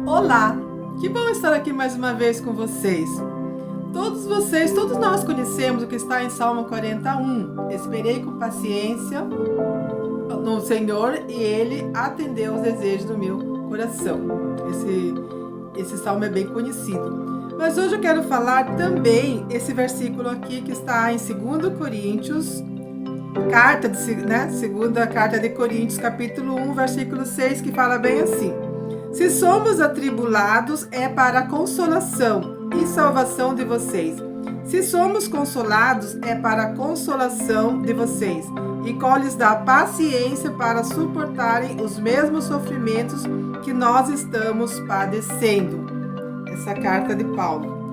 Olá, que bom estar aqui mais uma vez com vocês. Todos nós conhecemos o que está em Salmo 41. Esperei com paciência no Senhor e Ele atendeu os desejos do meu coração. Esse salmo é bem conhecido. Mas hoje eu quero falar também esse versículo aqui que está em 2 Coríntios, segunda carta de Coríntios, capítulo 1, versículo 6, que fala bem assim: se somos atribulados, é para a consolação e salvação de vocês. Se somos consolados, é para a consolação de vocês, e qual lhes dá paciência para suportarem os mesmos sofrimentos que nós estamos padecendo. Essa carta de Paulo.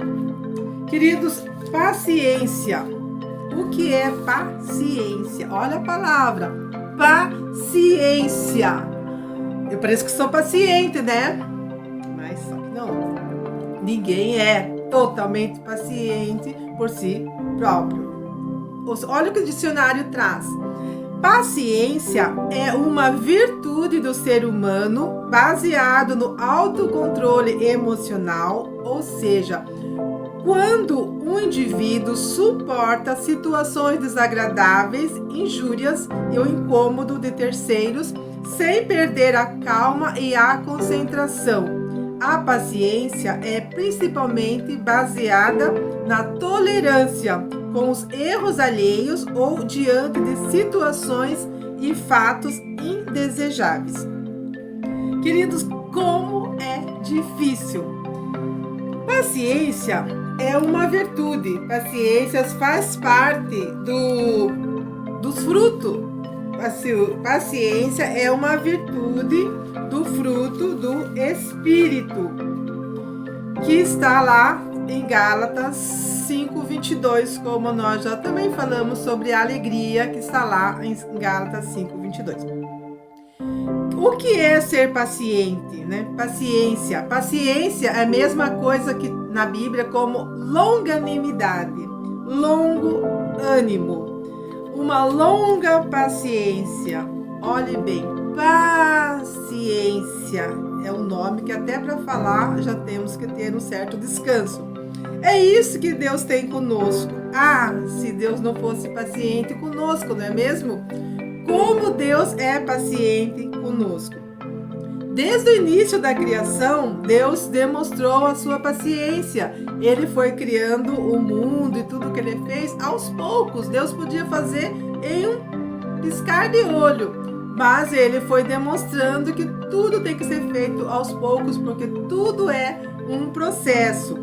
Queridos, paciência. O que é paciência? Olha a palavra, paciência. Eu pareço que sou paciente, né? Mas só que não. Ninguém é totalmente paciente por si próprio. Olha o que o dicionário traz. Paciência é uma virtude do ser humano baseado no autocontrole emocional, ou seja, quando um indivíduo suporta situações desagradáveis, injúrias e o incômodo de terceiros sem perder a calma e a concentração. A paciência é principalmente baseada na tolerância com os erros alheios ou diante de situações e fatos indesejáveis. Queridos, como é difícil! Paciência é uma virtude. Paciência faz parte dos frutos. Paciência é uma virtude do fruto do Espírito, que está lá em Gálatas 5:22, como nós já também falamos sobre a alegria que está lá em Gálatas 5:22. O que é ser paciente, né? Paciência é a mesma coisa que na Bíblia como longanimidade, longo ânimo, uma longa paciência. Olhe bem, paciência é um nome que até para falar já temos que ter um certo descanso. É isso que Deus tem conosco. Se Deus não fosse paciente conosco, não é mesmo? Como Deus é paciente conosco. Desde o início da criação, Deus demonstrou a sua paciência. Ele foi criando o mundo e tudo que ele fez aos poucos. Deus podia fazer em um piscar de olho, mas ele foi demonstrando que tudo tem que ser feito aos poucos, porque tudo é um processo.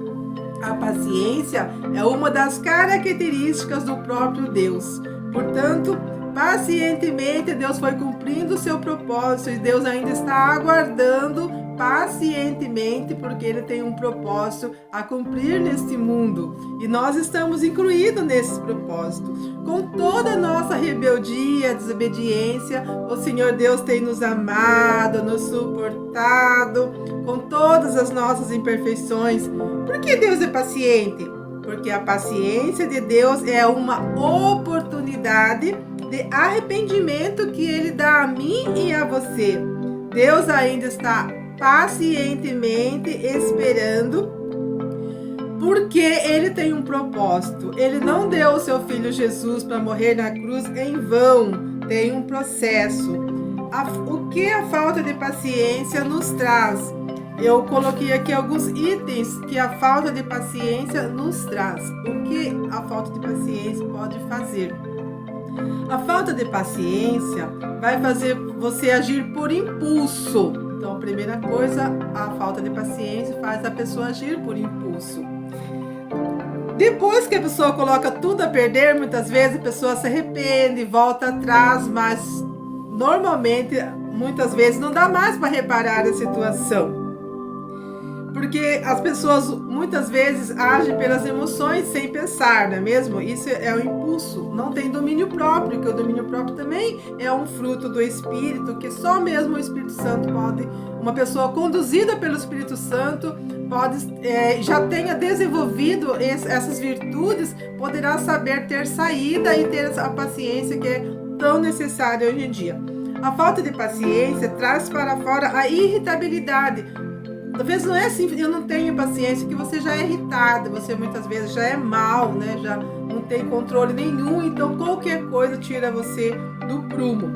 A paciência é uma das características do próprio Deus. Portanto, pacientemente Deus foi cumprindo o seu propósito e Deus ainda está aguardando pacientemente, porque Ele tem um propósito a cumprir neste mundo. E nós estamos incluídos nesse propósito. Com toda a nossa rebeldia, desobediência, o Senhor Deus tem nos amado, nos suportado, com todas as nossas imperfeições. Por que Deus é paciente? Porque a paciência de Deus é uma oportunidade de arrependimento que Ele dá a mim e a você. Deus ainda está pacientemente esperando, porque Ele tem um propósito. Ele não deu o seu Filho Jesus para morrer na cruz em vão. Tem um processo. O que a falta de paciência nos traz? Eu coloquei aqui alguns itens que a falta de paciência nos traz. O que a falta de paciência pode fazer? A falta de paciência vai fazer você agir por impulso. Então, a primeira coisa, a falta de paciência faz a pessoa agir por impulso. Depois que a pessoa coloca tudo a perder, muitas vezes a pessoa se arrepende, volta atrás, mas normalmente, muitas vezes, não dá mais para reparar a situação. Porque as pessoas muitas vezes agem pelas emoções sem pensar, não é mesmo? Isso é o impulso, não tem domínio próprio, que o domínio próprio também é um fruto do Espírito, que só mesmo o Espírito Santo pode, uma pessoa conduzida pelo Espírito Santo, já tenha desenvolvido essas virtudes, poderá saber ter saída e ter a paciência que é tão necessária hoje em dia. A falta de paciência traz para fora a irritabilidade, Às vezes não é assim, eu não tenho paciência, que você já é irritada, você muitas vezes já é mal, né? Já não tem controle nenhum, então qualquer coisa tira você do prumo.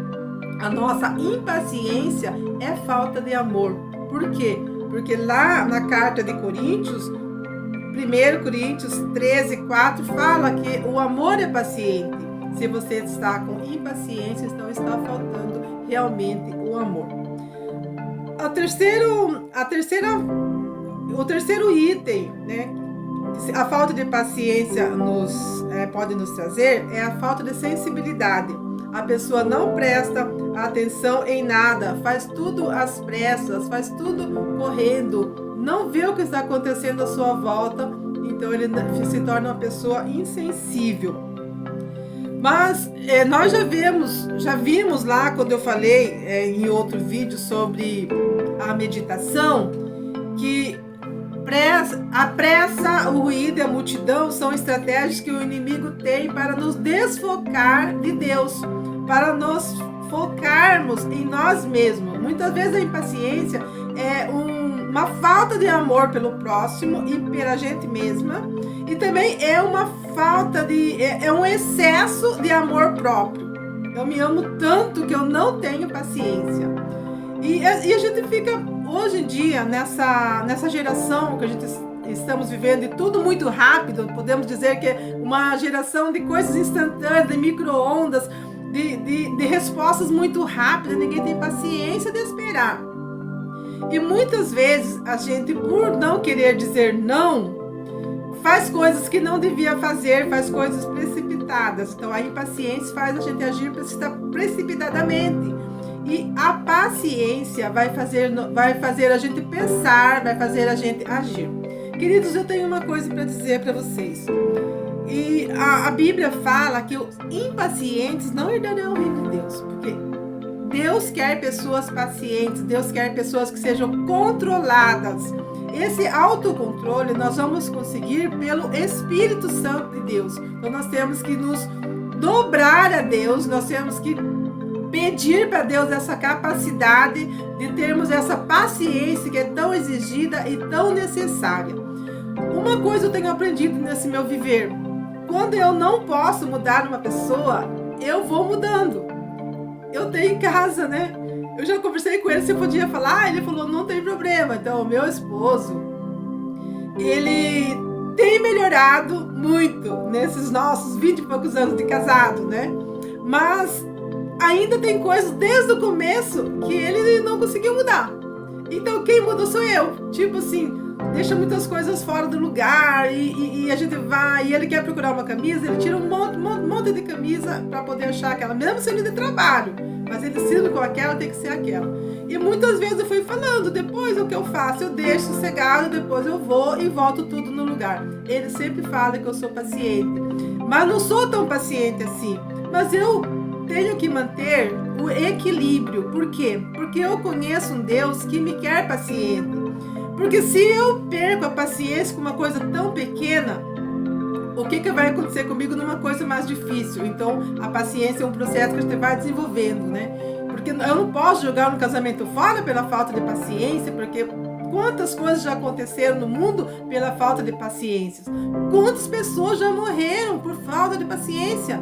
A nossa impaciência é falta de amor. Por quê? Porque lá na carta de Coríntios, 1 Coríntios 13:4 fala que o amor é paciente. Se você está com impaciência, então está faltando realmente o amor. O terceiro item, né, a falta de paciência pode nos trazer é a falta de sensibilidade. A pessoa não presta atenção em nada, faz tudo às pressas, faz tudo correndo, não vê o que está acontecendo à sua volta, então ele se torna uma pessoa insensível. Mas nós já vimos lá, quando eu falei em outro vídeo sobre a meditação, que a pressa, o ruído e a multidão são estratégias que o inimigo tem para nos desfocar de Deus, para nos focarmos em nós mesmos. Muitas vezes a impaciência é uma falta de amor pelo próximo e pela gente mesma, e também é uma falta é um excesso de amor próprio. Eu me amo tanto que eu não tenho paciência. E a gente fica, hoje em dia, nessa geração que a gente estamos vivendo, e tudo muito rápido, podemos dizer que é uma geração de coisas instantâneas, de micro-ondas, de respostas muito rápidas, ninguém tem paciência de esperar. E muitas vezes a gente, por não querer dizer não, faz coisas que não devia fazer, faz coisas precipitadas. Então a impaciência faz a gente agir precipitadamente. E a paciência vai fazer a gente pensar, vai fazer a gente agir. Queridos, eu tenho uma coisa para dizer para vocês. E a Bíblia fala que os impacientes não herdarão o reino de Deus, porque Deus quer pessoas pacientes, Deus quer pessoas que sejam controladas. Esse autocontrole nós vamos conseguir pelo Espírito Santo de Deus. Então nós temos que nos dobrar a Deus, nós temos que pedir para Deus essa capacidade de termos essa paciência que é tão exigida e tão necessária. Uma coisa eu tenho aprendido nesse meu viver: quando eu não posso mudar uma pessoa, eu vou mudando. Eu tenho em casa, né? Eu já conversei com ele se eu podia falar, ele falou, não tem problema. Então, o meu esposo, ele tem melhorado muito nesses nossos 20 e poucos anos de casado, né? Mas ainda tem coisas desde o começo que ele não conseguiu mudar. Então, quem mudou sou eu. Tipo assim, deixa muitas coisas fora do lugar e a gente vai, e ele quer procurar uma camisa, ele tira um monte de camisa para poder achar aquela, mesmo sendo de trabalho, mas ele decide com aquela, tem que ser aquela. E muitas vezes eu fui falando, depois o que eu faço, eu deixo sossegado, depois eu vou e volto tudo no lugar. Ele sempre fala que eu sou paciente, mas não sou tão paciente assim, mas eu tenho que manter o equilíbrio. Por quê? Porque eu conheço um Deus que me quer paciente. Porque se eu perco a paciência com uma coisa tão pequena, o que vai acontecer comigo numa coisa mais difícil? Então, a paciência é um processo que a gente vai desenvolvendo, né? Porque eu não posso jogar um casamento fora pela falta de paciência, porque quantas coisas já aconteceram no mundo pela falta de paciência? Quantas pessoas já morreram por falta de paciência?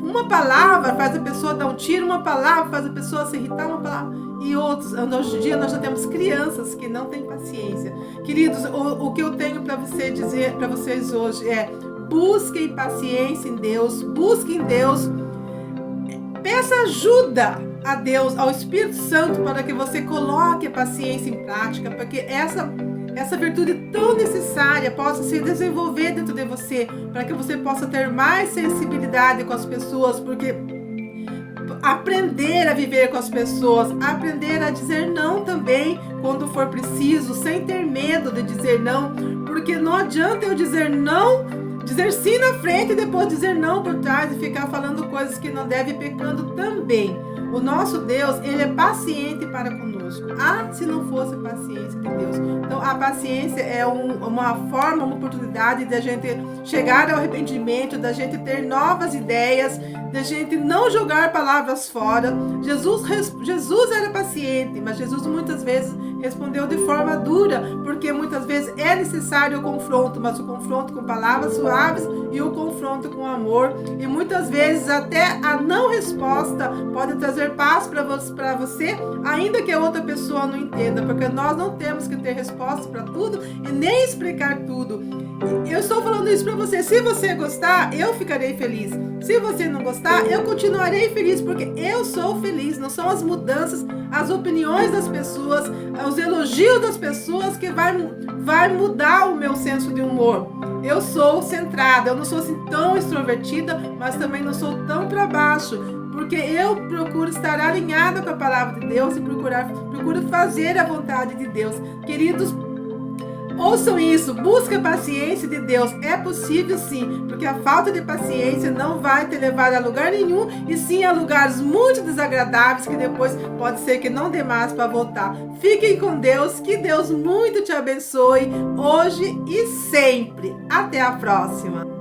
Uma palavra faz a pessoa dar um tiro, uma palavra faz a pessoa se irritar, uma palavra... E outros, hoje em dia nós já temos crianças que não têm paciência. Queridos, o que eu tenho para dizer para vocês hoje é: busquem paciência em Deus, busquem Deus, peça ajuda a Deus, ao Espírito Santo, para que você coloque a paciência em prática, porque essa virtude tão necessária possa se desenvolver dentro de você, para que você possa ter mais sensibilidade com as pessoas, porque aprender a viver com as pessoas, aprender a dizer não também quando for preciso, sem ter medo de dizer não, porque não adianta eu dizer não, dizer sim na frente e depois dizer não por trás e ficar falando coisas que não deve, pecando também. O nosso Deus, ele é paciente para conosco. Se não fosse paciência de Deus. Então, a paciência é uma forma, uma oportunidade de a gente chegar ao arrependimento, da gente ter novas ideias, da gente não jogar palavras fora. Jesus era paciente, mas Jesus muitas vezes respondeu de forma dura, porque muitas vezes é necessário o confronto, mas o confronto com palavras suaves e o confronto com amor. E muitas vezes até a não resposta pode trazer paz para você, ainda que a outra pessoa não entenda, porque nós não temos que ter resposta para tudo e nem explicar tudo. Eu estou falando isso para você. Se você gostar, eu ficarei feliz. Se você não gostar, eu continuarei feliz, porque eu sou feliz. Não são as mudanças, as opiniões das pessoas, os elogios das pessoas que vai mudar o meu senso de humor. Eu sou centrada, eu não sou assim tão extrovertida, mas também não sou tão para baixo, porque eu procuro estar alinhada com a palavra de Deus e procuro fazer a vontade de Deus. Queridos, ouçam isso, busca a paciência de Deus. É possível sim, porque a falta de paciência não vai te levar a lugar nenhum, e sim a lugares muito desagradáveis que depois pode ser que não dê mais para voltar. Fiquem com Deus, que Deus muito te abençoe hoje e sempre. Até a próxima.